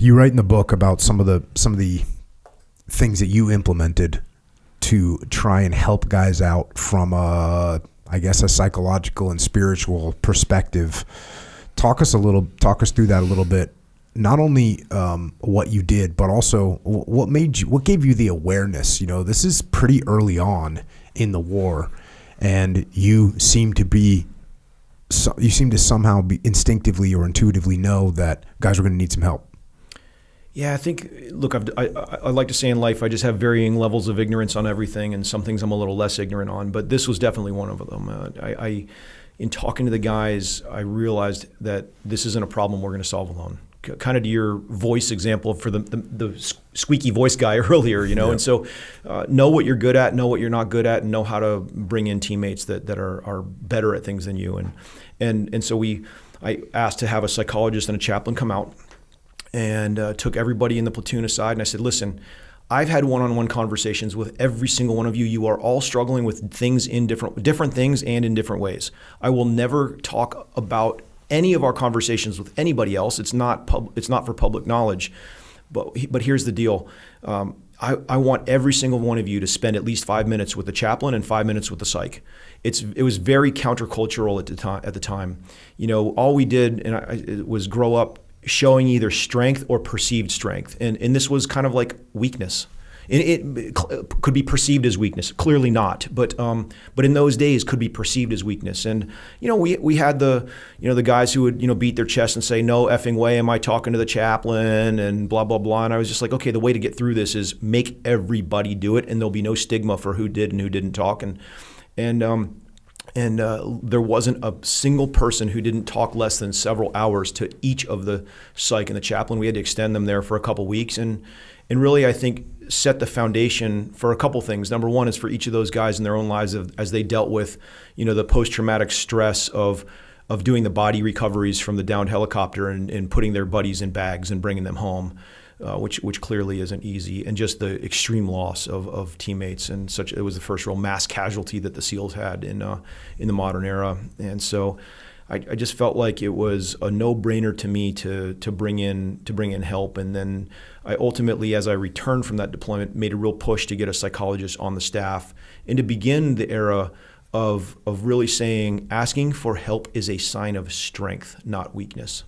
You write in the book about some of the things that you implemented to try and help guys out from a psychological and spiritual perspective. Talk us through that a little bit. Not only what you did, but also what gave you the awareness. This is pretty early on in the war, and you seem to somehow be instinctively or intuitively know that guys are going to need some help. Yeah, I think, look, I like to say in life, I just have varying levels of ignorance on everything, and some things I'm a little less ignorant on, but this was definitely one of them. In talking to the guys, I realized that this isn't a problem we're going to solve alone. Kind of to your voice example for the squeaky voice guy earlier, Yeah. And so know what you're good at, know what you're not good at, and know how to bring in teammates that are better at things than you. And so I asked to have a psychologist and a chaplain come out, and took everybody in the platoon aside, and I said, listen, I've had one-on-one conversations with every single one of you. You are all struggling with things in different things and in different ways. I will never talk about any of our conversations with anybody else. It's not for public knowledge. But here's the deal. I want every single one of you to spend at least 5 minutes with the chaplain and 5 minutes with the psych. It was very countercultural at the time. All we did was grow up showing either strength or perceived strength. And this was kind of like weakness. It could be perceived as weakness, clearly not, but in those days could be perceived as weakness. And we had the guys who would beat their chest and say, no effing way am I talking to the chaplain and blah blah blah. And I was just like, okay, the way to get through this is make everybody do it, and there'll be no stigma for who did and who didn't talk. And there wasn't a single person who didn't talk less than several hours to each of the psych and the chaplain. We had to extend them there for a couple weeks, and really, I think, set the foundation for a couple things. Number one is for each of those guys in their own lives as they dealt with, the post-traumatic stress of doing the body recoveries from the downed helicopter and putting their buddies in bags and bringing them home, which clearly isn't easy, and just the extreme loss of teammates and such. It was the first real mass casualty that the SEALs had in the modern era, and so I just felt like it was a no-brainer to me to bring in help. And then I ultimately, as I returned from that deployment, made a real push to get a psychologist on the staff and to begin the era of really saying asking for help is a sign of strength, not weakness.